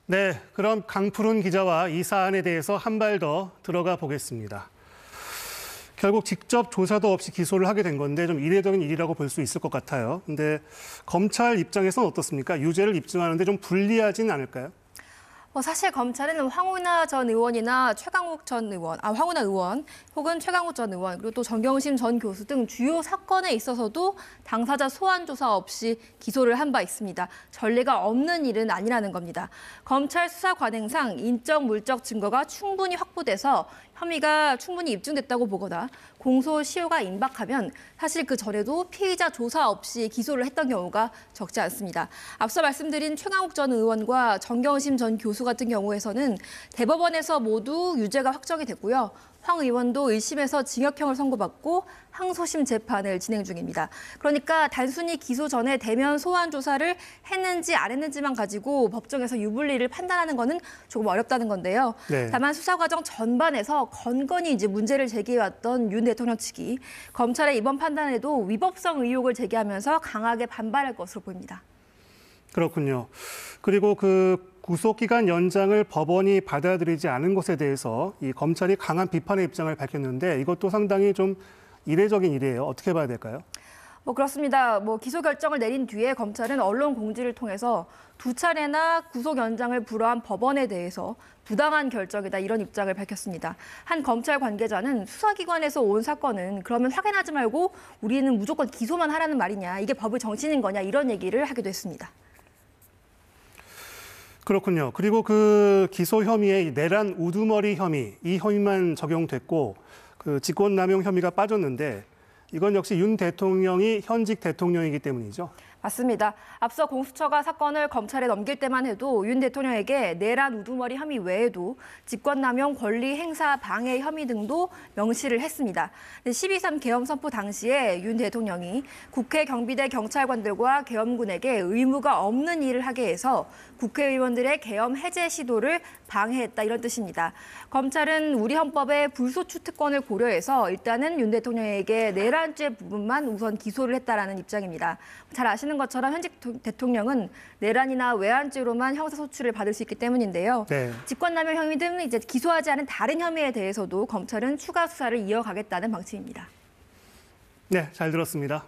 네, 그럼 강푸른 기자와 이 사안에 대해서 한 발 더 들어가 보겠습니다. 결국 직접 조사도 없이 기소를 하게 된 건데 좀 이례적인 일이라고 볼 수 있을 것 같아요. 근데 검찰 입장에서는 어떻습니까? 유죄를 입증하는데 좀 불리하진 않을까요? 사실 검찰은 황운하 전 의원이나 최강욱 전 의원, 황운하 의원 혹은 최강욱 전 의원 그리고 또 정경심 전 교수 등 주요 사건에 있어서도 당사자 소환 조사 없이 기소를 한 바 있습니다. 전례가 없는 일은 아니라는 겁니다. 검찰 수사 관행상 인적 물적 증거가 충분히 확보돼서 혐의가 충분히 입증됐다고 보거나 공소시효가 임박하면 사실 그 전에도 피의자 조사 없이 기소를 했던 경우가 적지 않습니다. 앞서 말씀드린 최강욱 전 의원과 정경심 전 교수 같은 경우에서는 대법원에서 모두 유죄가 확정이 됐고요. 황 의원도 1심에서 징역형을 선고받고 항소심 재판을 진행 중입니다. 그러니까 단순히 기소 전에 대면 소환 조사를 했는지 안 했는지만 가지고 법정에서 유불리를 판단하는 것은 조금 어렵다는 건데요. 네. 다만 수사 과정 전반에서 건건히 이제 문제를 제기해왔던 윤 대통령 측이 검찰의 이번 판단에도 위법성 의혹을 제기하면서 강하게 반발할 것으로 보입니다. 그렇군요. 그리고 구속기간 연장을 법원이 받아들이지 않은 것에 대해서 이 검찰이 강한 비판의 입장을 밝혔는데 이것도 상당히 좀 이례적인 일이에요. 어떻게 봐야 될까요? 그렇습니다. 기소 결정을 내린 뒤에 검찰은 언론 공지를 통해서 두 차례나 구속 연장을 불허한 법원에 대해서 부당한 결정이다 이런 입장을 밝혔습니다. 한 검찰 관계자는 수사기관에서 온 사건은 그러면 확인하지 말고 우리는 무조건 기소만 하라는 말이냐, 이게 법의 정신인 거냐 이런 얘기를 하기도 했습니다. 그렇군요. 그리고 기소 혐의에 내란 우두머리 혐의, 이 혐의만 적용됐고 직권남용 혐의가 빠졌는데 이건 역시 윤 대통령이 현직 대통령이기 때문이죠. 맞습니다. 앞서 공수처가 사건을 검찰에 넘길 때만 해도 윤 대통령에게 내란 우두머리 혐의 외에도 직권남용 권리 행사 방해 혐의 등도 명시를 했습니다. 12.3 계엄 선포 당시에 윤 대통령이 국회 경비대 경찰관들과 계엄군에게 의무가 없는 일을 하게 해서 국회의원들의 계엄 해제 시도를 방해했다 이런 뜻입니다. 검찰은 우리 헌법의 불소추 특권을 고려해서 일단은 윤 대통령에게 내란죄 부분만 우선 기소를 했다라는 입장입니다. 잘 아시는 것처럼 현직 대통령은 내란이나 외환죄로만 형사소추를 받을 수 있기 때문인데요. 네. 직권남용 혐의 등 이제 기소하지 않은 다른 혐의에 대해서도 검찰은 추가 수사를 이어가겠다는 방침입니다. 네, 잘 들었습니다.